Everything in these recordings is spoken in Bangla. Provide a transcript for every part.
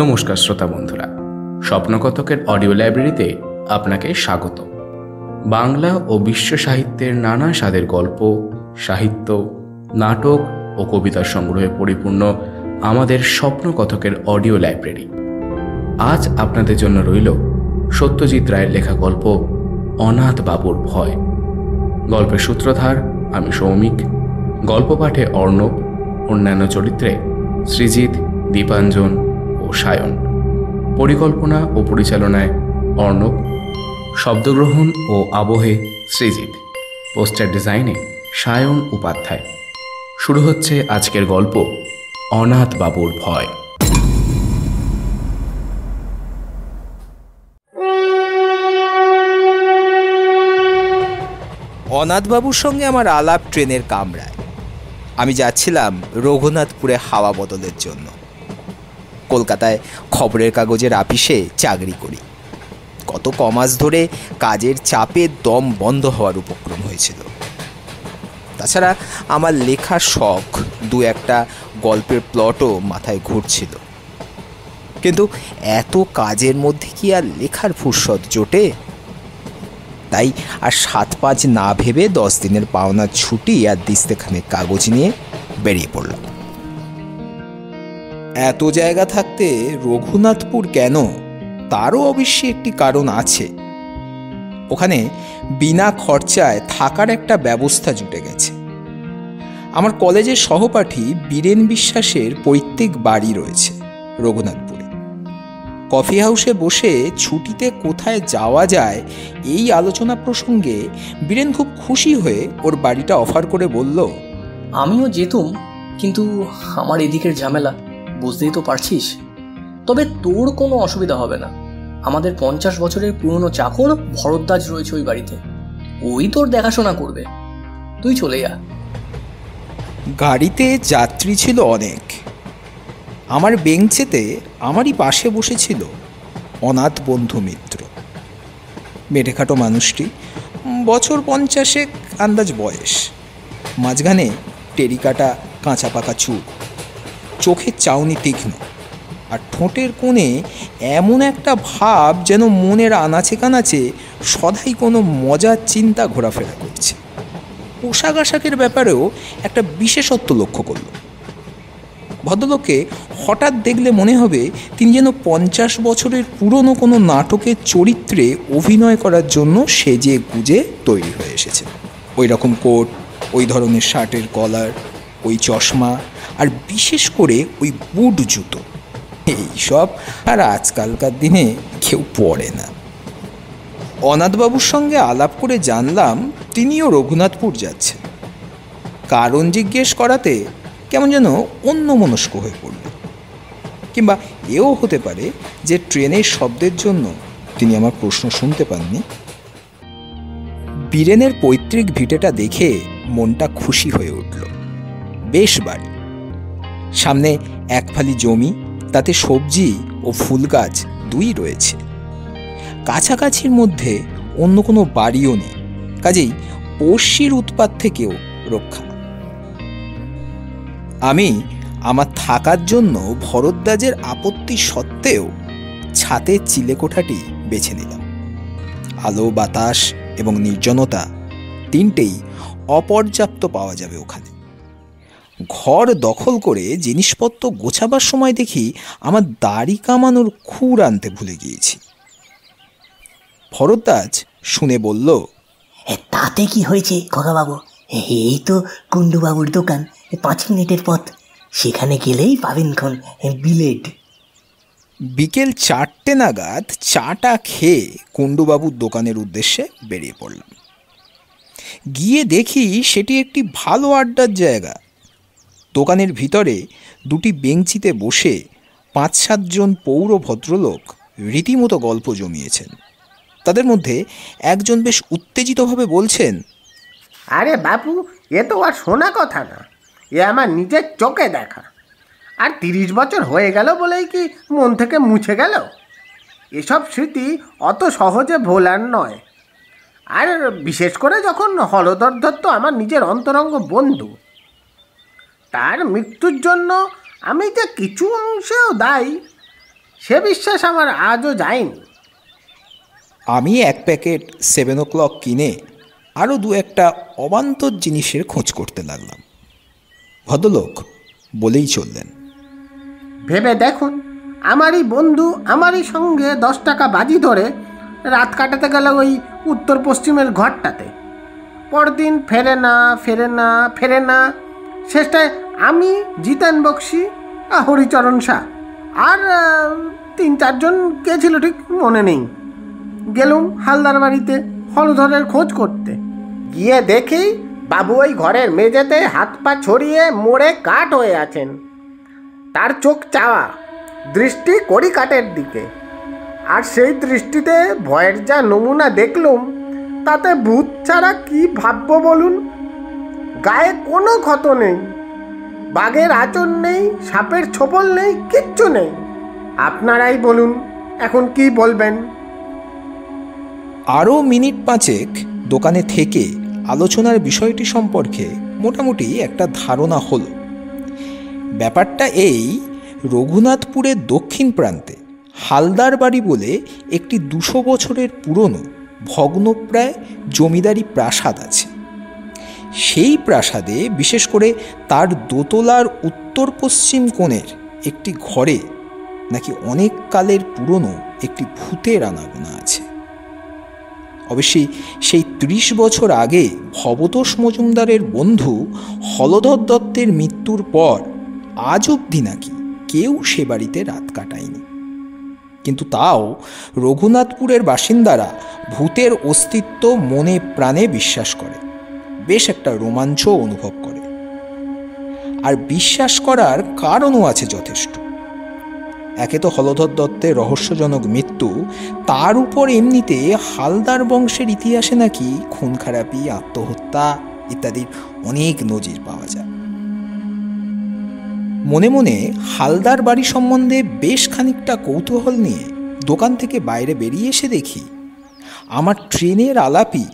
নমস্কার শ্রোতা বন্ধুরা, স্বপ্নকথকের অডিও লাইব্রেরিতে আপনাকে স্বাগত। বাংলা ও বিশ্ব সাহিত্যের নানা স্বাদের গল্প, সাহিত্য, নাটক ও কবিতার সংগ্রহে পরিপূর্ণ আমাদের স্বপ্নকথকের অডিও লাইব্রেরি। আজ আপনাদের জন্য রইল সত্যজিৎ রায়ের লেখা গল্প অনাথ বাবুর ভয়। গল্পের সূত্রধার আমি সৌমিক, গল্প পাঠে অর্ণব, অন্যান্য চরিত্রে সৃজিত, দীপাঞ্জন ও সায়ন। পরিকল্পনা ও পরিচালনায় অর্ণব, শব্দগ্রহণ ও আবহে সৃজিত, পোস্টার ডিজাইনে সায়ন উপাধ্যায়। শুরু হচ্ছে আজকের গল্প অনাথ বাবুর ভয়। অনাথবাবুর সঙ্গে আমার আলাপ ট্রেনের কামরায়। আমি যাচ্ছিলাম রঘুনাথপুরে হাওয়া বদলের জন্য। কলকাতায় খবরের কাগজের আপিসে চাকরি করি। গত কমাস ধরে কাজের চাপে দম বন্ধ হওয়ার উপক্রম হয়েছিল। তাছাড়া আমার লেখার শখ, দু একটা গল্পের প্লটও মাথায় ঘুরছিল। কিন্তু এত কাজের মধ্যে কি আর লেখার ফুরসত জোটে? তাই আর 7-5 না ভেবে 10 দিনের পাওনার ছুটি আর দিস্তেখানে কাগজ নিয়ে বেরিয়ে পড়লাম। এত জায়গা থাকতে রঘুনাথপুর কেন, তারও অবশ্যই একটি কারণ আছে। ওখানে বিনা খরচায় থাকার একটা ব্যবস্থা জুটে গেছে। আমার কলেজের সহপাঠী বীরেন বিশ্বাসের পৈতৃক বাড়ি রয়েছে রঘুনাথপুরে। কফি হাউসে বসে ছুটিতে কোথায় যাওয়া যায় এই আলোচনা প্রসঙ্গে বীরেন খুব খুশি হয়ে ওর বাড়িটা অফার করে বলল, আমিও যেতুম, কিন্তু আমার এদিকের ঝামেলা বুঝতেই তো পারছিস। তবে তোর কোনো অসুবিধা হবে না। আমাদের 50 বছরের পুরনো চাকর ভরদ্বাজ রয়েছে ওই বাড়িতে, ওই তোর দেখাশোনা করবে। তুই চলে যা। গাড়িতে যাত্রী ছিল অনেক। আমার বেঞ্চেতে আমারই পাশে বসেছিল অনাথ বন্ধু মিত্র। মেটেখাটো মানুষটি, বছর 50 আন্দাজ বয়স। মাঝখানে টেরিকাটা কাঁচা পাকা চুল, চোখের চাউনি তীক্ষ্ণ, আর ঠোঁটের কোণে এমন একটা ভাব যেন মনের আনাচে কানাচে সদাই কোনো মজার চিন্তা ঘোরাফেরা করছে। পোশাক আশাকের ব্যাপারেও একটা বিশেষত্ব লক্ষ্য করল। ভদ্রলোককে হঠাৎ দেখলে মনে হবে তিনি যেন 50 বছরের পুরনো কোনো নাটকের চরিত্রে অভিনয় করার জন্য সেজে গুজে তৈরি হয়ে এসেছে। ওই রকম কোট, ওই ধরনের শার্টের কলার, ওই চশমা, আর বিশেষ করে ওই বুট জুতো, এইসব আর আজকালকার দিনে কেউ পরে না। অনাথবাবুর সঙ্গে আলাপ করে জানলাম তিনিও রঘুনাথপুর যাচ্ছেন। কারণ জিজ্ঞেস করাতে কেমন যেন অন্যমনস্ক হয়ে পড়ল। কিংবা এও হতে পারে যে ট্রেনের শব্দের জন্য তিনি আমার প্রশ্ন শুনতে পাননি। বীরেনের পৈতৃক ভিটেটা দেখে মনটা খুশি হয়ে উঠল। বেশ বাড়ি, সামনে এক ফালি জমি, তাতে সবজি ও ফুল গাছ দুই রয়েছে। কাছাকাছির মধ্যে অন্য কোনো বাড়িও নেই, কাজেই পড়শির উৎপাত থেকেও রক্ষা। আমি আমার থাকার জন্য ভরদ্বাজের আপত্তি সত্ত্বেও ছাদের চিলেকোঠাটি বেছে নিলাম। আলো, বাতাস এবং নির্জনতা তিনটেই অপর্যাপ্ত পাওয়া যাবে ওখানে। ঘর দখল করে জিনিসপত্র গোছাবার সময় দেখি আমার দাড়ি কামানোর খুর আনতে ভুলে গিয়েছি। ভরদ্বাজ শুনে বলল, তাতে কি হয়েছে খোকাবাবু? এই তো কুণ্ডুবাবুর দোকান, 5 মিনিটের পথ। সেখানে গেলেই পাবেন খন বিলেট। বিকেল 4টে নাগাদ চাটা খেয়ে কুণ্ডুবাবুর দোকানের উদ্দেশ্যে বেরিয়ে পড়লাম। গিয়ে দেখি সেটি একটি ভালো আড্ডার জায়গা। দোকানের ভিতরে দুটি বেঞ্চিতে বসে 5-7 জন পৌর ভদ্রলোক রীতিমতো গল্প জমিয়েছেন। তাদের মধ্যে একজন বেশ উত্তেজিতভাবে বলছেন, আরে বাপু, এ তো আর শোনা কথা না, এ আমার নিজের চোখে দেখা। আর 30 বছর হয়ে গেল বলেই কি মন থেকে মুছে গেল? এসব স্মৃতি অত সহজে ভোলার নয়। আর বিশেষ করে যখন হলধর দত্ত আমার নিজের অন্তরঙ্গ বন্ধু, তার মৃত্যুর জন্য আমি যে কিছু অংশেও দায়ী। সে বিশ্বাস আমার আজও যায়নি। আমি এক প্যাকেট 7 o'clock কিনে আরও দু একটা অবান্তর জিনিসের খোঁজ করতে লাগলাম। ভদ্রলোক বলেই চললেন, ভেবে দেখুন, আমারই বন্ধু আমারই সঙ্গে 10 টাকা বাজি ধরে রাত কাটাতে গেল ওই উত্তর পশ্চিমের ঘরটাতে। পরদিন ফেরে না ফেরে না ফেরে না, শেষটায় আমি, জিতেন বক্সি, হরিচরণ শাহ আর 3-4 জন কে ছিল ঠিক মনে নেই, গেলুম হালদার বাড়িতে হলধরের খোঁজ করতে। গিয়ে দেখি বাবু ওই ঘরের মেঝেতে হাত পা ছড়িয়ে মোড়ে কাঠ হয়ে আছেন। তার চোখ চাওয়া, দৃষ্টি কড়ি কাঠের দিকে, আর সেই দৃষ্টিতে ভয়ের যা নমুনা দেখলুম, তাতে ভূত ছাড়া কি ভাববো বলুন। গায়ে কোনো ক্ষত নেই, বাঘের আঁচড় নেই, সাপের ছোবল নেই, কিচ্ছু নেই। আপনারাই বলুন এখন কি বলবেন। আরও মিনিট 5 দোকানে থেকে আলোচনার বিষয়টি সম্পর্কে মোটামুটি একটা ধারণা হলো। ব্যাপারটা এই, রঘুনাথপুরের দক্ষিণ প্রান্তে হালদার বাড়ি বলে একটি 200 বছরের পুরনো ভগ্নপ্রায় জমিদারি প্রাসাদ আছে। সেই প্রাসাদে বিশেষ করে তার দোতলার উত্তর পশ্চিম কোণের একটি ঘরে নাকি অনেক কালের পুরনো একটি ভূতের আনাগোনা আছে। অবশ্যই সেই 30 বছর আগে ভবতোষ মজুমদারের বন্ধু হলধর দত্তের মৃত্যুর পর আজ অবধি নাকি কেউ সে বাড়িতে রাত কাটায়নি। কিন্তু তাও রঘুনাথপুরের বাসিন্দারা ভূতের অস্তিত্ব মনে প্রাণে বিশ্বাস করে, বেশ একটা রোমাঞ্চ অনুভব করে। আর বিশ্বাস করার কারণও আছে যথেষ্ট। একে তো হলধর দত্তের রহস্যজনক মৃত্যু, তার উপর এমনিতে হালদার বংশের ইতিহাসে নাকি খুন খারাপি, আত্মহত্যা ইত্যাদির অনেক নজির পাওয়া যায়। মনে মনে হালদার বাড়ি সম্বন্ধে বেশ খানিকটা কৌতূহল নিয়ে দোকান থেকে বাইরে বেরিয়ে এসে দেখি আমার ট্রেনের আলাপি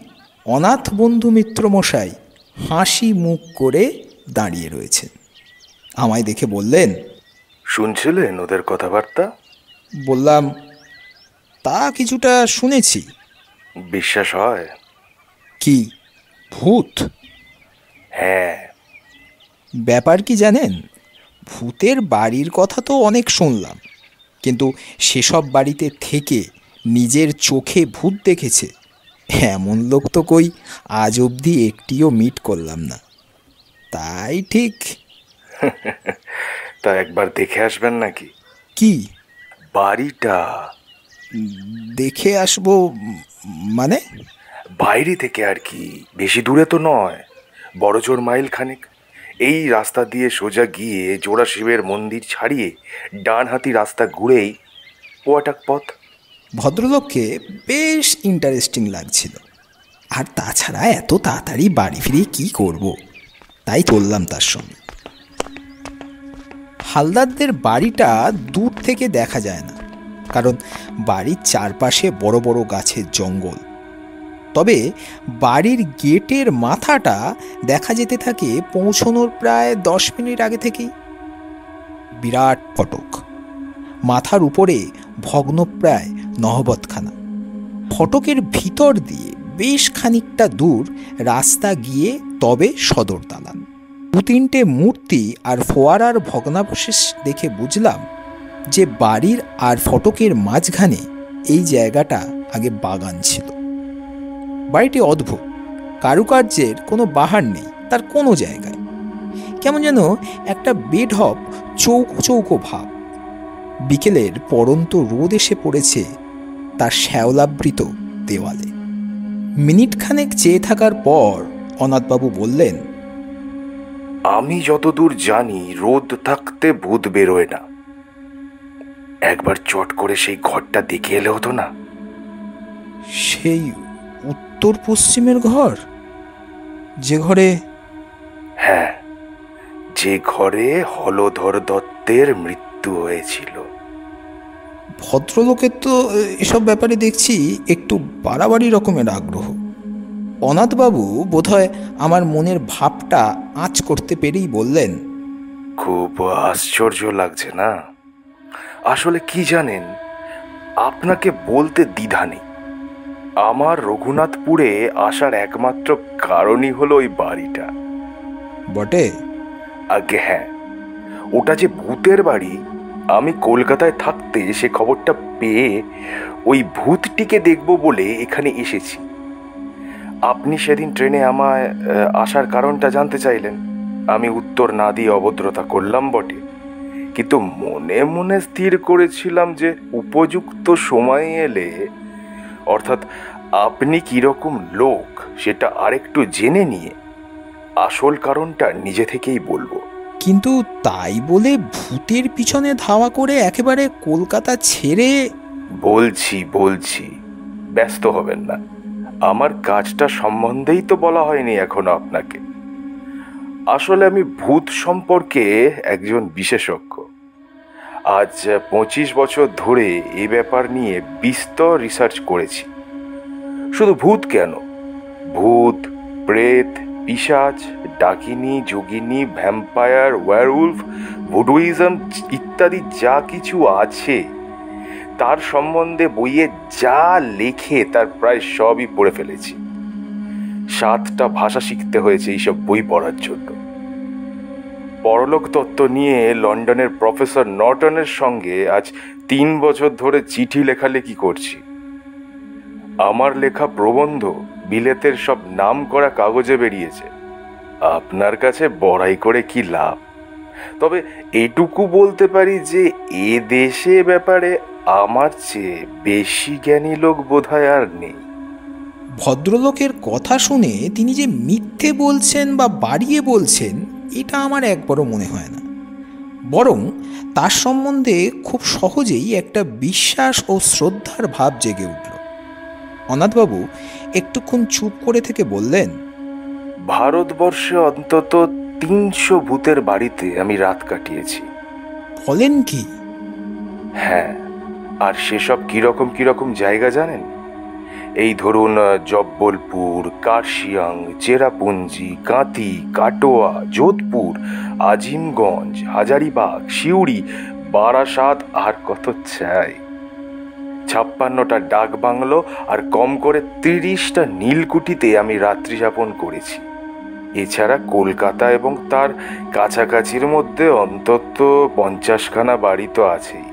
অনাথ বন্ধু মিত্রমশাই হাসি মুখ করে দাঁড়িয়ে রয়েছেন। আমায় দেখে বললেন, শুনছিলেন ওদের কথাবার্তা? বললাম, তা কিছুটা শুনেছি। বিশ্বাস হয়? কি ভূত? হ্যাঁ। ব্যাপার কি জানেন, ভূতের বাড়ির কথা তো অনেক শুনলাম, কিন্তু সেসব বাড়িতে থেকে নিজের চোখে ভূত দেখেছে এমন লোক তো কই আজ অবধি একটিও মিট করলাম না। তাই ঠিক। তা একবার দেখে আসবেন নাকি? কি? বাড়িটা দেখে আসবো মানে? বাইরে থেকে আর কি, বেশি দূরে তো নয়, বড়জোর মাইল খানেক। এই রাস্তা দিয়ে সোজা গিয়ে জোড়া শিবের মন্দির ছাড়িয়ে ডান হাতি রাস্তা ঘুরেই পোয়াটাক পথ। ভদ্রলোককে বেশ ইন্টারেস্টিং লাগছিল। আর তাছাড়া এত তাড়াতাড়ি বাড়ি ফিরে কি করব, তাই চললাম তার সঙ্গে। হালদারদের বাড়িটা দূর থেকে দেখা যায় না, কারণ বাড়ির চারপাশে বড় বড় গাছের জঙ্গল। তবে বাড়ির গেটের মাথাটা দেখা যেতে থাকে পৌঁছানোর প্রায় 10 মিনিট আগে থেকেই। বিরাট ফটক, মাথার উপরে ভগ্নপ্রায় নহবতখানা। ফটকের ভিতর দিয়ে বেশ খানিকটা দূর রাস্তা গিয়ে তবে সদর দালান। 2-3টে মূর্তি আর ফোয়ারার ভগ্নাবশেষ দেখে বুঝলাম যে বাড়ির আর ফটকের মাঝখানে এই জায়গাটা আগে বাগান ছিল। বাড়িটি অদ্ভুত, কারুকার্যের কোনো বাহার নেই তার কোনো জায়গায়। কেমন যেন একটা বেঢপ চৌকো চৌকো ভাব। বিকেলের পড়ন্ত রোদ এসে পড়েছে তার শ্যাওলাবৃত দেওয়ালে। মিনিটখানেক চেয়ে থাকার পর অনাথবাবু বললেন, আমি যতদূর জানি রোদ থাকতে ভূত বেরোয় না। একবার চট করে সেই ঘরটা দেখে এলে হতো না? সেই উত্তর পশ্চিমের ঘর? যে ঘরে? হ্যাঁ, যে ঘরে হলধর দত্তের মৃত্যু হয়েছিল। ভদ্রলোকের তো এসব ব্যাপারে দেখছি একটু বাড়াবাড়ি রকমের আগ্রহ। অনাথবাবু বোধহয় আমার মনের ভাবটা আঁচ করতে পেরেই বললেন, খুব আশ্চর্য লাগছে না? আসলে কি জানেন, আপনাকে বলতে দ্বিধা নেই। আমার রঘুনাথপুরে আসার একমাত্র কারণই হলো ওই বাড়িটা। বটে? আগে হ্যাঁ, ওটা যে ভূতের বাড়ি, আমি কলকাতায় থাকতে সে খবরটা পেয়ে ওই ভূতটিকে দেখব বলে এখানে এসেছি। আপনি সেদিন ট্রেনে আমায় আসার কারণটা জানতে চাইলেন। আমি উত্তর না দিয়ে অভদ্রতা করলাম বটে, কিন্তু মনে মনে স্থির করেছিলাম যে উপযুক্ত সময় এলে, অর্থাৎ আপনি কিরকম লোক সেটা আরেকটু জেনে নিয়ে আসল কারণটা নিজে থেকেই বলবো। কিন্তু তাই বলে ভূতের পিছনে ধাওয়া করে একেবারে কলকাতা ছেড়ে? বলছি, ব্যস্ত হবেন না। আমার কাজটা সম্বন্ধেই তো বলা হয়নি এখনো আপনাকে। আসলে আমি ভূত সম্পর্কে একজন বিশেষজ্ঞ। আজ 25 বছর ধরে এই ব্যাপার নিয়ে বিস্তর রিসার্চ করেছি। শুধু ভূত কেন, ভূত, প্রেত, পিশাচ, ডাকিনী, যোগিনী, ভ্যাম্পায়ার, ওয়্যারউলফ, ভুডুইজম ইত্যাদি যা কিছু আছে তার সম্বন্ধে বইয়ে যা লেখে তার প্রায় সবই পড়ে ফেলেছি। 7টা ভাষা শিখতে হয়েছে এইসব বই পড়ার জন্য। পরলোক তত্ত্ব নিয়ে লন্ডনের প্রফেসর নর্টনের সঙ্গে আজ 3 বছর ধরে চিঠি লেখালেখি করছি। আমার লেখা প্রবন্ধ বিলেতের সব নাম করা কাগজে বেরিয়েছে। আপনার কাছে বড়াই করে কি লাভ? তবে এইটুকু বলতে পারি যে এ দেশে ব্যাপারে আমার চেয়ে বেশি জ্ঞানী লোক বোধহয় আর নেই। ভদ্রলোকের কথা শুনে তিনি যে মিথ্যে বলছেন বা বাড়িয়ে বলছেন এটা আমার একবারও মনে হয় না। বরং তার সম্বন্ধে খুব সহজেই একটা বিশ্বাস ও শ্রদ্ধার ভাব জেগে উঠল। অনাথবাবু একটুক্ষণ চুপ করে থেকে বললেন, ভারতবর্ষে অন্তত 300 ভূতের বাড়িতে আমি রাত কাটিয়েছি। বলেন কি? হ্যাঁ, আর সেসব কিরকম জায়গা জানেন? এই ধরুন জব্বলপুর, কার্শিয়াং, চেরাপুঞ্জি, কাঁথি, কাটোয়া, যোধপুর, আজিমগঞ্জ, হাজারিবাগ, সিউড়ি, বারাসাত, আর কত চাই। 56টা ডাক বাংলো আর কম করে 30টা নীলকুঠিতে আমি রাত্রি যাপন করেছি। এছাড়া কলকাতা এবং তার কাছাকাছির মধ্যে অন্তত 50খানা বাড়ি তো আছেই।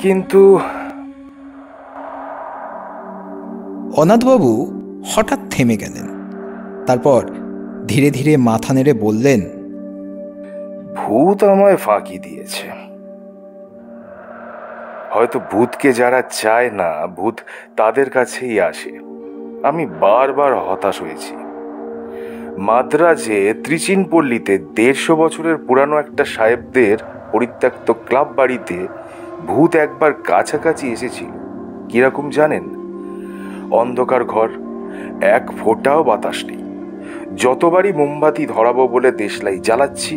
কিন্তু অনাথবাবু হঠাৎ থেমে গেলেন। তারপর ধীরে ধীরে মাথা নেড়ে বললেন, ভূত আমায় ফাঁকি দিয়েছে। হয়তো ভূতকে যারা চায় না, ভূত তাদের কাছেই আসে। আমি বারবার হতাশ হয়েছি। মাদ্রাজে ত্রিচিনপল্লীতে 150 বছরের পুরানো একটা সাহেবদের পরিত্যক্ত ক্লাব বাড়িতে ভূত একবার কাছাকাছি এসেছিল। কিরকম জানেন? অন্ধকার ঘর, এক ফোঁটাও বাতাস নেই। যতবারই মোমবাতি ধরাবো বলে দেশলাই জ্বালাচ্ছি,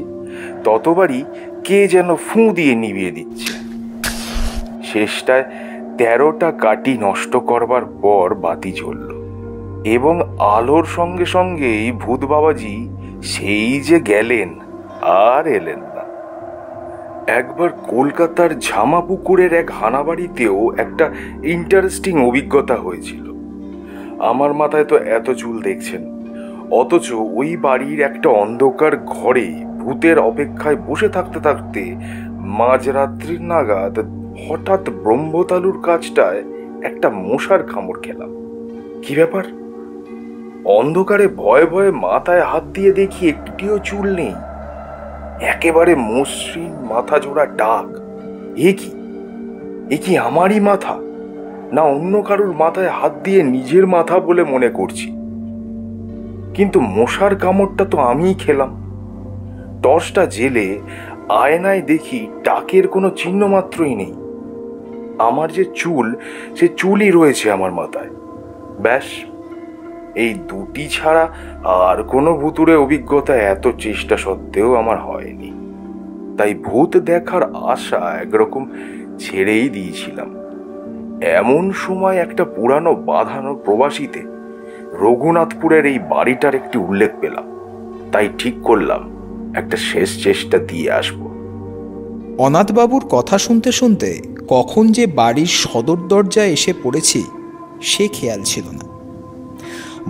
ততবারই কে যেন ফুঁ দিয়ে নিভিয়ে দিচ্ছে। শেষটায় 13টা কাঠি নষ্ট করবার পর বাতি জ্বলল, এবং আলোর সঙ্গে সঙ্গেই ভূত বাবাজি সেই যে গেলেন, আর এলেন না। একবার কলকাতার ঝামাপুকুরের এক হানাবাড়িতেও একটা ইন্টারেস্টিং অভিজ্ঞতা হয়েছিল। আমার মাথায় তো এত চুল দেখছেন, অথচ ওই বাড়ির একটা অন্ধকার ঘরে ভূতের অপেক্ষায় বসে থাকতে থাকতে মাঝরাত্রির নাগাদ হঠাৎ ব্রহ্মতালুর কাছটায় একটা মশার কামড় খেলাম। কি ব্যাপার? অন্ধকারে ভয়ে ভয়ে মাথায় হাত দিয়ে দেখি একটিও চুল নেই, একেবারে মসৃণ মাথা জোড়া ডাক। এ কি আমারই মাথা, না অন্য কারুর মাথায় হাত দিয়ে নিজের মাথা বলে মনে করছি? কিন্তু মশার কামড়টা তো আমিই খেলাম। টর্চটা জেলে আয়নায় দেখি টাকের কোনো চিহ্ন মাত্রই নেই। আমার যে চুল, সে চুলই রয়েছে আমার মাথায়। ব্যাস, এই দুটি ছাড়া আর কোনো ভুতুড়ে অভিজ্ঞতা এত চেষ্টা সত্ত্বেও আমার হয়নি। তাই ভূত দেখার আশা একরকম ছেড়েই দিয়েছিলাম। এমন সময় একটা পুরানো বাঁধানো প্রবাসীতে রঘুনাথপুরের এই বাড়িটার একটি উল্লেখ পেলাম। তাই ঠিক করলাম একটা শেষ চেষ্টা দিয়ে আসব। অনাথবাবুর কথা শুনতে শুনতে কখন যে বাড়ির সদর দরজায় এসে পড়েছি সে খেয়াল ছিল না।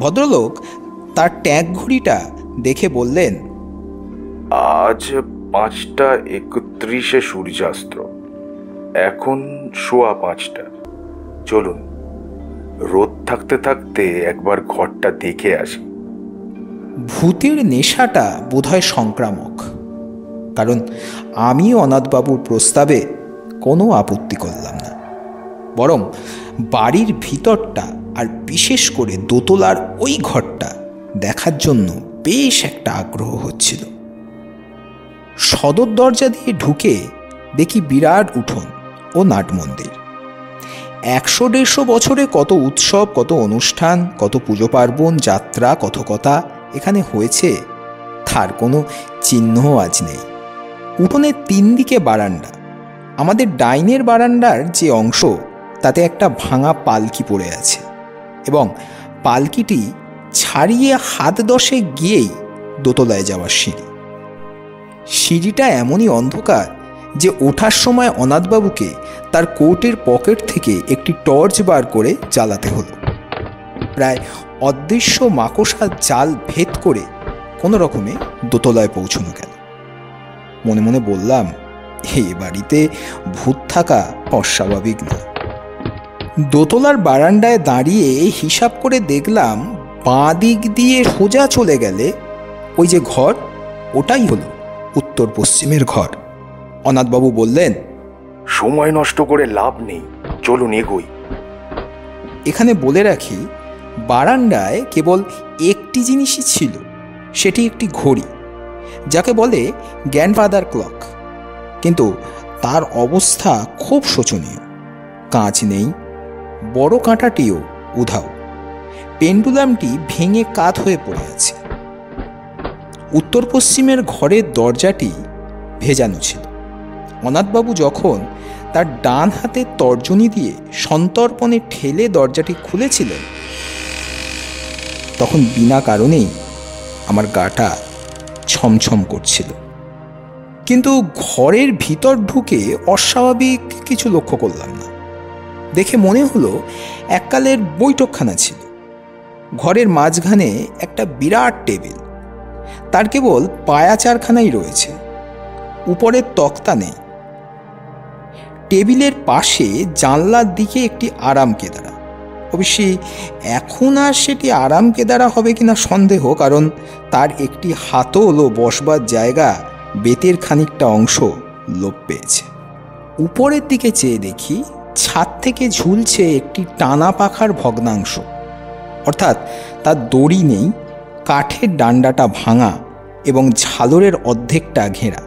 ভদ্রলোক তার ট্যাগ ঘড়িটা দেখে বললেন, আজ 5:31 সূর্যাস্ত, এখন 5:15। চলুন, রোদ থাকতে থাকতে একবার ঘরটা দেখে আসি। ভূতের নেশাটা বোধহয় সংক্রামক, কারণ আমি অনাথবাবুর প্রস্তাবে কোনো আপত্তি করলাম না, বরং বাড়ির ভিতরটা আর বিশেষ করে দোতলার ওই ঘরটা দেখার জন্য বেশ একটা আগ্রহ হচ্ছিল। সদর দরজা দিয়ে ঢুকে দেখি বিরাট উঠোন ও নাট মন্দির। 100-150 বছরে কত উৎসব, কত অনুষ্ঠান, কত পুজো পার্বণ, যাত্রা, কথকতা এখানে হয়েছে তার কোনো চিহ্নও আজ নেই। উঠোনের 3 দিকে বারান্দা। আমাদের ডাইনের বারান্দার যে অংশ তাতে একটা ভাঙা পালকি পড়ে আছে এবং পালকিটি ছাড়িয়ে হাত 10 গিয়েই দোতলায় যাওয়ার সিঁড়ি। সিঁড়িটা এমনই অন্ধকার যে ওঠার সময় অনাথবাবুকে তার কোটের পকেট থেকে একটি টর্চ বার করে জ্বালাতে হলো। প্রায় অদৃশ্য মাকড়সার জাল ভেদ করে কোনো রকমে দোতলায় পৌঁছানো গেল। মনে মনে বললাম, এই বাড়িতে ভূত থাকা অস্বাভাবিক না। দোতলার বারান্দায় দাঁড়িয়ে হিসাব করে দেখলাম, বাঁ দিক দিয়ে সোজা চলে গেলে ওই যে ঘর, ওটাই হলো উত্তর পশ্চিমের ঘর। অনাথবাবু বললেন, সময় নষ্ট করে লাভ নেই, চলুন এগোই। এখানে বলে রাখি, বারান্দায় কেবল একটি জিনিসই ছিল, সেটি একটি ঘড়ি, যাকে বলে গ্র্যান্ডফাদার ক্লক। কিন্তু তার অবস্থা খুব শোচনীয়। কাঁচ নেই, বড় কাঁটাটিও উধাও, পেন্ডুলামটি ভেঙে কাত হয়ে পড়ে আছে। উত্তর পশ্চিমের ঘরের দরজাটি ভেজানো ছিল। অনাথবাবু যখন তার ডান হাতের তর্জনী দিয়ে সন্তর্পণে ঠেলে দরজাটি খুলেছিলেন, তখন বিনা কারণেই আমার গাটা ছমছম করছিল। কিন্তু ঘরের ভিতর ঢুকে অস্বাভাবিক কিছু লক্ষ্য করলাম না। দেখে মনে হলো এককালের বৈঠকখানা ছিল। ঘরের মাঝখানে একটা বিরাট টেবিল, তার কেবল পায়াচারখানাই রয়েছে, উপরের তক্তা নেই। টেবিলের পাশে জানলার দিকে একটি আরাম কেদারা। অবশ্যই এখন আর সেটি আরাম কেদারা হবে কিনা সন্দেহ, কারণ তার একটি হাতল ও বসবার জায়গা বেতের খানিকটা অংশ লোপ পেয়েছে। উপরের দিকে চেয়ে দেখি ছাদ থেকে ঝুলছে একটি টানা পাখার ভগ্নাংশ, অর্থাৎ তার দড়ি নেই, কাঠের ডান্ডাটা ভাঙা এবং ঝালরের অর্ধেকটা ঘেরা।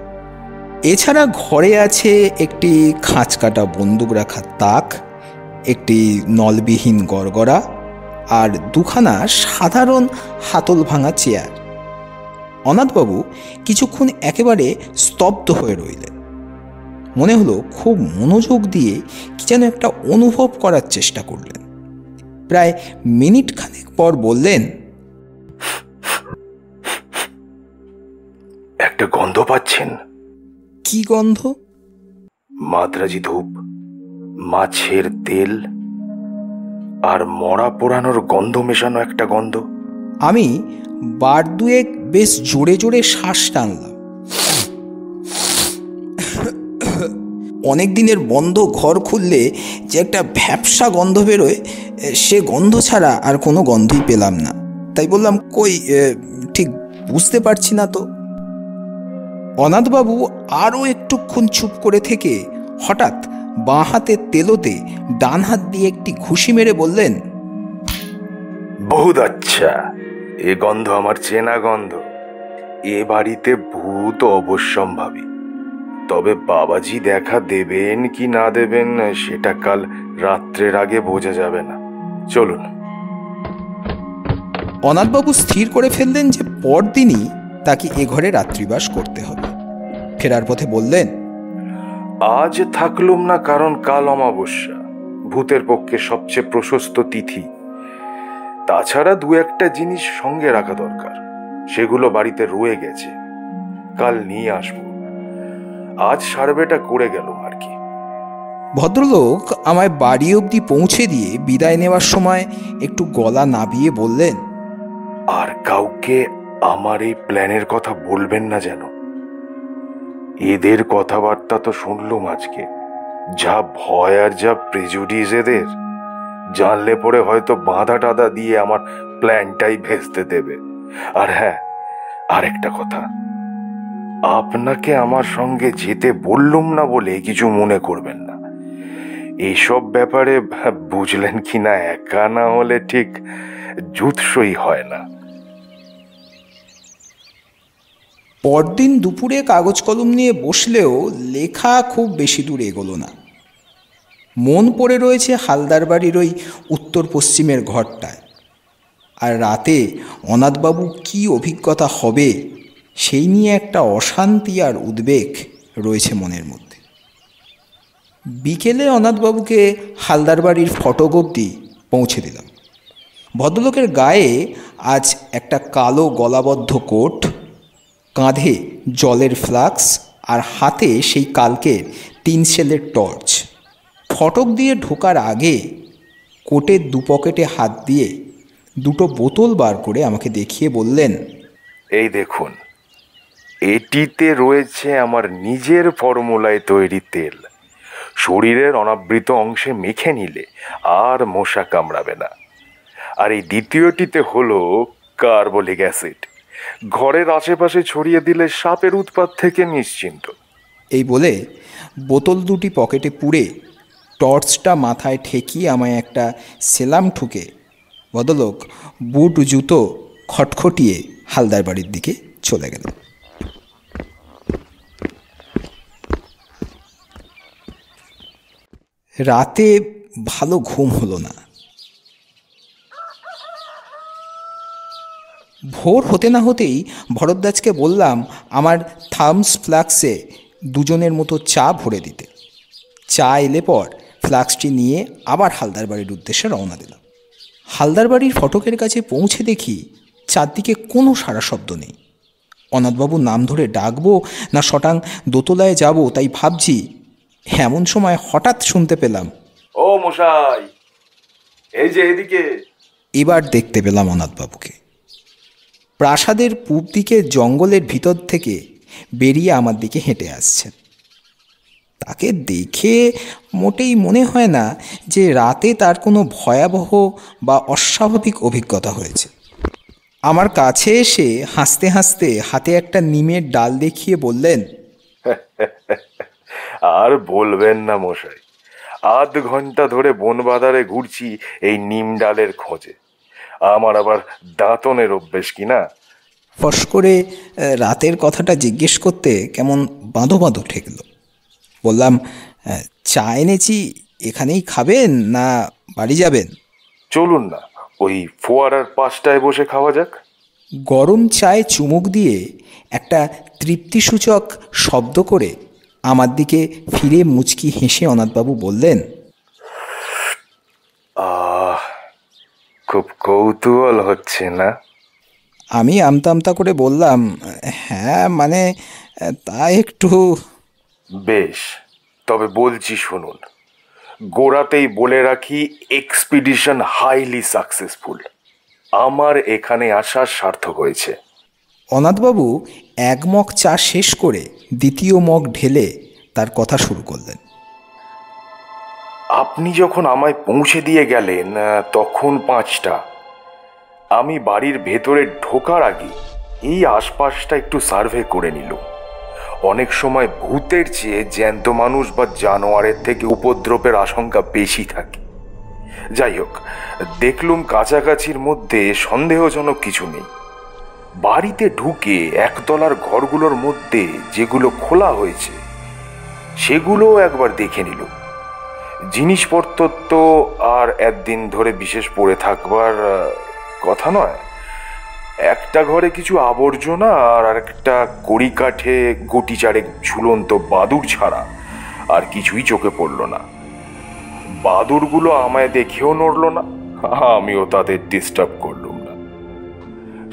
এছাড়া ঘরে আছে একটি খাঁচ কাটা বন্দুক রাখার তাক, একটি নলবিহীন গড়গড়া আর 2খানা সাধারণ হাতল ভাঙা চেয়ার। অনাথবাবু কিছুক্ষণ একেবারে স্তব্ধ হয়ে রইলেন। মনে হলো খুব মনোযোগ দিয়ে কি যেন একটা অনুভব করার চেষ্টা করলেন। প্রায় মিনিট খানেক পর বললেন, একটা গন্ধ পাচ্ছেন? কি গন্ধ? মাদ্রাজি ধূপ, মাছের তেল আর মরা পোড়ানোর গন্ধ মেশানো একটা গন্ধ। আমি বার দুয়েক বেশ জোরে জোরে শ্বাস টানলাম। অনেক দিনের বন্ধ ঘর খুললে যে একটা ভ্যাপসা গন্ধ বেরোয়, সে গন্ধ ছাড়া আর কোনো গন্ধই পেলাম না। তাই বললাম, কই ঠিক বুঝতে পারছি না তো। অনাথবাবু আরও একটুক্ষণ চুপ করে থেকে হঠাৎ বাঁ হাতের তেলোতে ডান হাত দিয়ে একটি ঘুষি মেরে বললেন, বহুত আচ্ছা, এ গন্ধ আমার চেনা গন্ধ। এ বাড়িতে ভূত অবশ্যম্ভাবী, তবে বাবাজি দেখা দেবেন কি না দেবেন সেটা কাল রাত্রের আগে বোঝা যাবে না। চলুন। অনাথবাবু স্থির করে ফেললেন যে পরদিনই তাকে এ ঘরে রাত্রিবাস করতে হবে। ফেরার পথে বললেন, আজ থাকলুম না, কারণ কাল অমাবস্যা, ভূতের পক্ষে সবচেয়ে প্রশস্ত তিথি। তাছাড়া 2-1টা জিনিস সঙ্গে রাখা দরকার, সেগুলো বাড়িতে রয়ে গেছে, কাল নিয়ে আসবো। আজ সার্ভেটা করে গেল আর কি। ভদ্রলোক আমায় বাড়ি অবধি পৌঁছে দিয়ে বিদায় নেওয়ার সময় একটু গলা নাবিয়ে বললেন, আর কাউকে আমার এই প্ল্যানের কথা বলবেন না যেন। এদের কথাবার্তা তো শুনলুম আজকে, যা ভয় আর যা প্রেজুডিস এদের, জানলে পরে হয়তো বাঁধা টাধা দিয়ে আমার প্ল্যানটাই ভেস্তে দেবে। আর হ্যাঁ, আরেকটা কথা, আপনাকে আমার সঙ্গে যেতে বললুম না বলে কিছু মনে করবেন না। এইসব ব্যাপারে বুঝলেন কি না, একা না হলে ঠিক জুৎসই হয় না। পরদিন দুপুরে কাগজ কলম নিয়ে বসলেও লেখা খুব বেশি দূর এগোলো না। মন পড়ে রয়েছে হালদার বাড়ির ওই উত্তর পশ্চিমের ঘরটায়। আর রাতে অনাথবাবু কি অভিজ্ঞতা হবে সেই নিয়ে একটা অশান্তি আর উদ্বেগ রয়েছে মনের মধ্যে। বিকেলে অনাথবাবুকে হালদার বাড়ির ফটক অবধি পৌঁছে দিলাম। ভদ্রলোকের গায়ে আজ একটা কালো গলাবদ্ধ কোট, কাঁধে জলের ফ্লাক্স আর হাতে সেই কালকের 3 সেলের টর্চ। ফটক দিয়ে ঢোকার আগে কোটের 2 পকেটে হাত দিয়ে 2টো বোতল বার করে আমাকে দেখিয়ে বললেন, এই দেখুন, এটিতে রয়েছে আমার নিজের ফর্মুলায় তৈরি তেল। শরীরের অনাবৃত অংশে মেখে নিলে আর মশা কামড়াবে না। আর এই দ্বিতীয়টিতে হলো কার্বলিক অ্যাসিড, ঘরের আশেপাশে ছড়িয়ে দিলে সাপের উৎপাত থেকে নিশ্চিন্ত। এই বলে বোতল 2টি পকেটে পুরে টর্চটা মাথায় ঠেকিয়ে আমায় একটা সেলাম ঠুকে ভদ্রলোক বুট জুতো খটখটিয়ে হালদার বাড়ির দিকে চলে গেল। রাতে ভালো ঘুম হলো না। ভোর হতে না হতেই ভরদ্বাজকে বললাম আমার থামস ফ্লাক্সে 2জনের মতো চা ভরে দিতে। চা এলে পর ফ্লাক্সটি নিয়ে আবার হালদার বাড়ির উদ্দেশ্যে রওনা দিলাম। হালদার বাড়ির ফটকের কাছে পৌঁছে দেখি চারদিকে কোনো সাড়া শব্দ নেই। অনাথবাবুর নাম ধরে ডাকবো না শটাং দোতলায় যাব তাই ভাবছি, এমন সময় হঠাৎ শুনতে পেলাম, ও মশাই, এই যে এদিকে। এবার দেখতে পেলাম অনাথবাবুকে। প্রাসাদের পূব দিকে জঙ্গলের ভিতর থেকে বেরিয়ে আমার দিকে হেঁটে আসছেন। তাকে দেখে মোটেই মনে হয় না যে রাতে তার কোনো ভয়াবহ বা অস্বাভাবিক অভিজ্ঞতা হয়েছে। আমার কাছে এসে হাসতে হাসতে হাতে একটা নিমের ডাল দেখিয়ে বললেন, আর বলবেন না মশাই, আধ ঘন্টা ধরে বন বাজারে ঘুরছি এই নিম ডালের খোঁজে। আমার আবার দাঁতনের অভ্যেস কিনা। ফস করে রাতের কথাটা জিজ্ঞেস করতে কেমন বাঁধো বাঁধো ঠেকল। বললাম, চা এনেছি, এখানেই খাবেন না বাড়ি যাবেন? চলুন না, ওই ফোয়ারার পাশটায় বসে খাওয়া যাক। গরম চায়ে চুমুক দিয়ে একটা তৃপ্তিসূচক শব্দ করে আমার দিকে ফিরে মুচকি হেসে অনাথবাবু বললেন, খুব কৌতূহল হচ্ছে না? আমি আমতা আমতা করে বললাম, হ্যাঁ মানে তা একটু। বেশ, তবে বলছি শুনুন। গোড়াতেই বলে রাখি, এক্সপিডিশন হাইলি সাকসেসফুল। আমার এখানে আসার সার্থক হয়েছে। অনাথবাবু 1 মগ চা শেষ করে 2য় মগ ঢেলে তার কথা শুরু করলেন। আপনি যখন আমায় পৌঁছে দিয়ে গেলেন তখন 5টা। আমি বাড়ির ভেতরে ঢোকার আগে এই আশপাশটা একটু সার্ভে করে নিল। অনেক সময় ভূতের চেয়ে জ্যান্ত মানুষ বা জানোয়ারের থেকে উপদ্রবের আশঙ্কা বেশি থাকে। যাই হোক, দেখলুম কাছাকাছির মধ্যে সন্দেহজনক কিছু নেই। বাড়িতে ঢুকে একতলার ঘরগুলোর মধ্যে যেগুলো খোলা হয়েছে সেগুলোও একবার দেখে নিল। জিনিসপত্র তো আর একদিন ধরে বিশেষ পড়ে থাকবার কথা নয়। একটা ঘরে কিছু আবর্জনা আর একটা কড়ি কাঠে গুটি চারেক ঝুলন্ত বাদুড় ছাড়া আর কিছুই চোখে পড়ল না। বাদুড়গুলো আমায় দেখেও নড়ল না, আমিও তাদের ডিস্টার্ব করলুম না।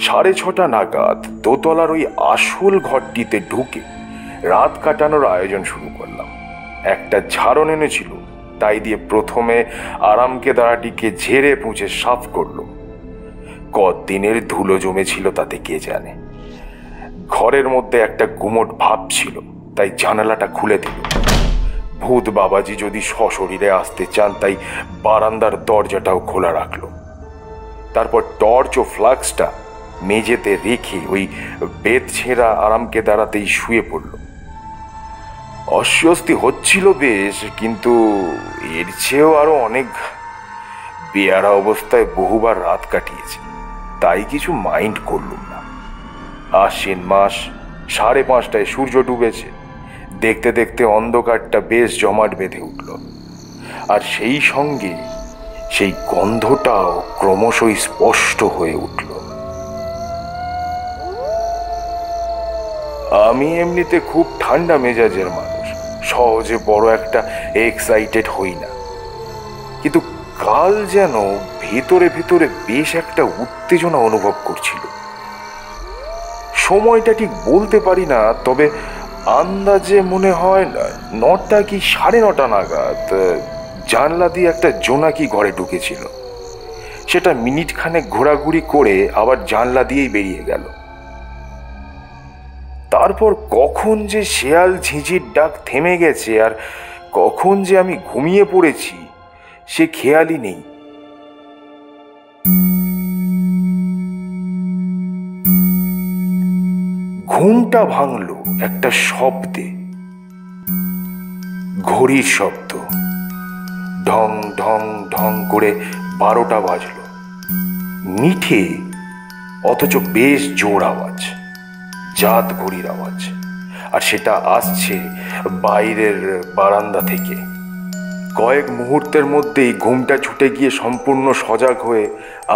6:30 নাগাদ দোতলার ওই আসল ঘরটিতে ঢুকে রাত কাটানোর আয়োজন শুরু করলাম। একটা ঝাড়ন এনেছিল, তাই দিয়ে প্রথমে আরামকেদারাটিকে ঝেড়ে পুঁছে সাফ করলো। কদিনের ধুলো জমেছিল তাতে কে জানে। ঘরের মধ্যে একটা গুমট ভাব ছিল, তাই জানালাটা খুলে দিল। ভূত বাবাজি যদি সশরীরে আসতে চান, তাই বারান্দার দরজাটাও খোলা রাখলো। তারপর টর্চ ও ফ্লাক্সটা মেঝেতে রেখে ওই বেত ছেঁড়া আরামকেদারাতেই শুয়ে পড়ল। অস্বস্তি হচ্ছিল বেশ, কিন্তু এর চেয়েও আরো অনেক বেয়ারা অবস্থায় বহুবার রাত কাটিয়েছে, তাই কিছু মাইন্ড করলুম না। আশ্বিন মাস, 5:30টায় সূর্য ডুবেছে। দেখতে দেখতে অন্ধকারটা বেশ জমাট বেঁধে উঠল, আর সেই সঙ্গে সেই গন্ধটাও ক্রমশই স্পষ্ট হয়ে উঠল। আমি এমনিতে খুব ঠান্ডা মেজাজের মানুষ, সহজে বড় একটা এক্সাইটেড হই না, কিন্তু কাল যেন ভেতরে ভেতরে বেশ একটা উত্তেজনা অনুভব করছিল। সময়টা ঠিক বলতে পারি না, তবে আন্দাজে মনে হয় 9টা কি 9:30 নাগাদ জানলা দিয়ে একটা জোনাকি ঘরে ঢুকেছিল। সেটা মিনিট খানেক ঘোরাঘুরি করে আবার জানলা দিয়েই বেরিয়ে গেল। তারপর কখন যে শেয়াল ঝিঁঝির ডাক থেমে গেছে আর কখন যে আমি ঘুমিয়ে পড়েছি সে খেয়ালই নেই। ঘুমটা ভাঙল একটা শব্দে, ঘড়ির শব্দ। ঢং ঢং ঢং করে 12টা বাজল। মিঠে অথচ বেশ জোর আওয়াজ, জাত ঘড়ির আওয়াজ, আর সেটা আসছে বাইরের বারান্দা থেকে। কয়েক মুহূর্তের মধ্যেই ঘুমটা ছুটে গিয়ে সম্পূর্ণ সজাগ হয়ে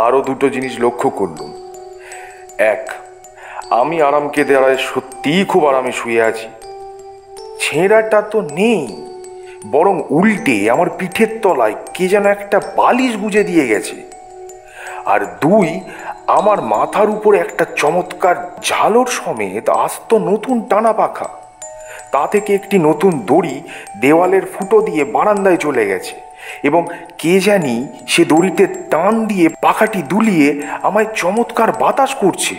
আরও 2টো জিনিস লক্ষ্য করলুম। এক, আমি আরামকেদারায় সত্যিই খুব আরামে শুয়ে আছি। ছেঁড়াটা তো নেই, বরং উল্টে আমার পিঠের তলায় কে যেন একটা বালিশ গুজে দিয়ে গেছে। আর 2, আমার মাথার উপরে একটা চমৎকার ঝালর সমেত আস্ত নতুন টানা পাখা। তা থেকে একটি নতুন দড়ি দেওয়ালের ফুটো দিয়ে বারান্দায় চলে গেছে, এবং কে জানি সে দড়িতে টান দিয়ে পাখাটি দুলিয়ে আমায় চমৎকার বাতাস করছে।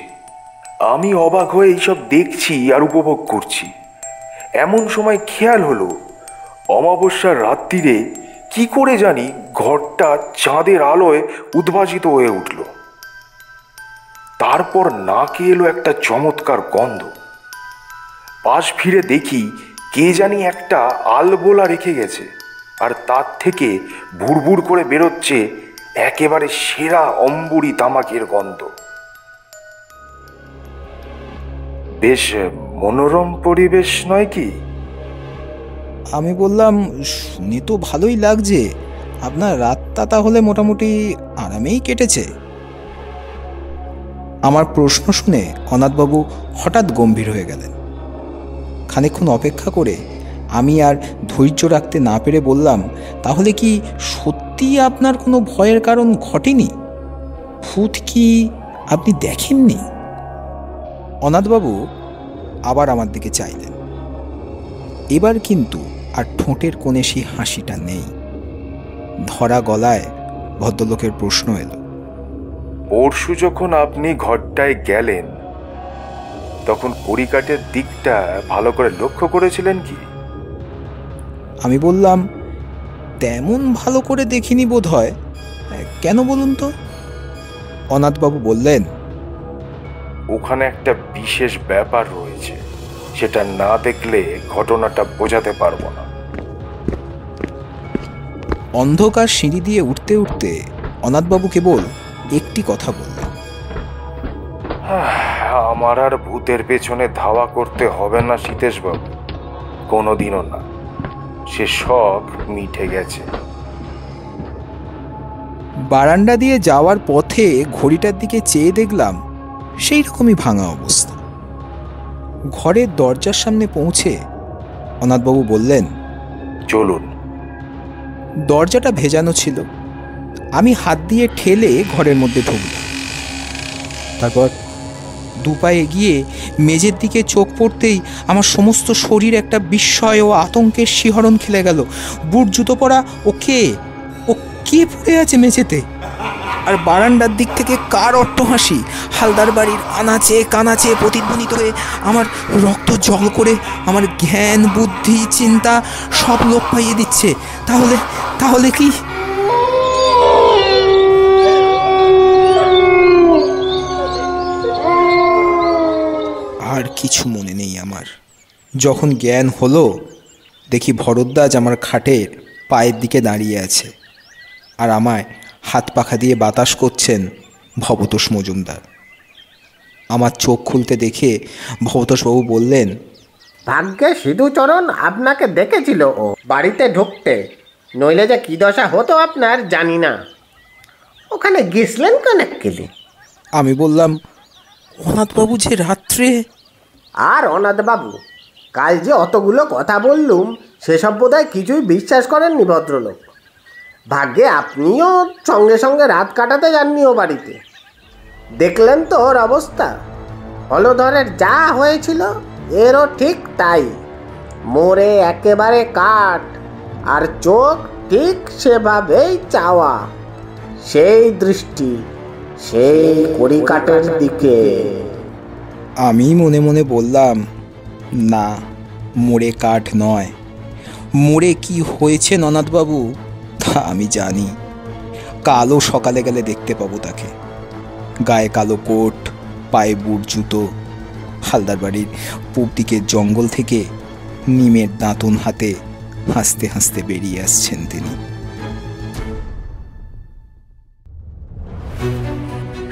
আমি অবাক হয়ে এইসব দেখছি আর উপভোগ করছি। এমন সময় খেয়াল হলো, অমাবস্যার রাত্রিরে কি করে জানি ঘরটা চাঁদের আলোয় উদ্ভাসিত হয়ে উঠল। তারপর নাকে এলো একটা চমৎকার গন্ধ। পাশ ফিরে দেখি কে জানি একটা আলবোলা রেখে গেছে, আর তার থেকে ভুরভুর করে বেরোচ্ছে একেবারে সেরা অম্বুরি তামাকের গন্ধ। বেশ মনোরম পরিবেশ নয় কি? আমি বললাম, শুনে তো ভালোই লাগছে। আপনার রাতটা তাহলে মোটামুটি আরামেই কেটেছে। আমার প্রশ্ন শুনে অনাথবাবু হঠাৎ গম্ভীর হয়ে গেলেন। খানিকক্ষণ অপেক্ষা করে আমি আর ধৈর্য রাখতে না পেরে বললাম, তাহলে কি সত্যিই আপনার কোনো ভয়ের কারণ ঘটেনি? ভূত কি আপনি দেখেননি? অনাথবাবু আবার আমার দিকে চাইলেন। এবার কিন্তু আর ঠোঁটের কোণে সেই হাসিটা নেই। ধরা গলায় ভদ্রলোকের প্রশ্ন এলো, পরশু যখন আপনি ঘরটায় গেলেন তখন কড়িকাঠের দিকটা ভালো করে লক্ষ্য করেছিলেন কি? আমি বললাম, তেমন ভালো করে দেখিনি বোধ হয়। কেন বলুন তো? অনাথবাবু বললেন, ওখানে একটা বিশেষ ব্যাপার রয়েছে, সেটা না দেখলে ঘটনাটা বোঝাতে পারবো না। অন্ধকার সিঁড়ি দিয়ে উঠতে উঠতে অনাথবাবু কেবল একটি কথা বললেন, আমার আর ভূতের পেছনে ধাওয়া করতে হবে না সীতেশবাবু, কোনোদিনও না। সে শখ মিটে গেছে। বারান্দা দিয়ে যাওয়ার পথে ঘড়িটার দিকে চেয়ে দেখলাম সেই রকমই ভাঙা অবস্থা। ঘরের দরজার সামনে পৌঁছে অনাথবাবু বললেন, চলুন। দরজাটা ভেজানো ছিল। আমি হাত দিয়ে ঠেলে ঘরের মধ্যে ঢুকলাম। তারপর দুপায়ে এগিয়ে মেঝের দিকে চোখ পড়তেই আমার সমস্ত শরীর একটা বিস্ময় ও আতঙ্কের শিহরণ খেলে গেল। বুট জুতো পরা ও কে পড়ে আছে মেঝেতে? আর বারান্দার দিক থেকে কার অট্টহাসি হালদার বাড়ির আনাচে কানাচে প্রতিধ্বনিত হয়ে আমার রক্ত জল করে আমার জ্ঞান বুদ্ধি চিন্তা সব লোপ পাইয়ে দিচ্ছে। তাহলে কি? আর কিছু মনে নেই আমার। যখন জ্ঞান হলো দেখি ভরদ্বাজ আমার খাটের পায়ের দিকে দাঁড়িয়ে আছে, আর আমায় হাত পাখা দিয়ে বাতাস করছেন ভবতোষ মজুমদার। আমার চোখ খুলতে দেখে ভবতোষবাবু বললেন, ভাগ্যে সিধুচরণ আপনাকে দেখেছিল ও বাড়িতে ঢুকতে, নইলে যে কী দশা হতো আপনার জানি না। ওখানে গেছিলেন কানেককেলে? আমি বললাম, অনাথবাবু যে রাত্রে। আর অনাথবাবু, কাল যে অতগুলো কথা বললুম সেসব বোধহয় কিছুই বিশ্বাস করেননি ভদ্রলোক। ভাগ্যে আপনিও সঙ্গে সঙ্গে রাত কাটাতে যাননি ও বাড়িতে। দেখলেন তো ওর অবস্থা। হলধরের যা হয়েছিল এরও ঠিক তাই, মোড়ে একেবারে কাঠ, আর চোখ ঠিক সেভাবেই চাওয়া, সেই দৃষ্টি সেই কড়িকাঠের দিকে। আমি মনে মনে বললাম, না, মোড়ে কাঠ নয়। মোড়ে কি হয়েছে ননাথবাবু তা আমি জানি। কালো সকালে গেলে দেখতে পাবো তাকে। গায়ে কালো কোট, পায়ে বুট জুতো, হালদার বাড়ির পূব দিকের জঙ্গল থেকে নিমের দাঁতন হাতে হাসতে হাসতে বেরিয়ে আসছেন তিনি।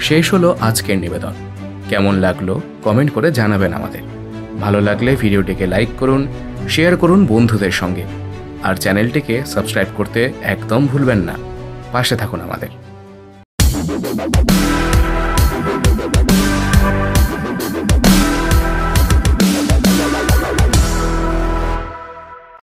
শেষ হলো আজকের নিবেদন। কেমন লাগলো কমেন্ট করে জানাবেন আমাদের। ভালো লাগলে ভিডিওটিকে লাইক করুন, শেয়ার করুন বন্ধুদের সঙ্গে, আর চ্যানেলটিকে সাবস্ক্রাইব করতে একদম ভুলবেন না। পাশে থাকুন আমাদের।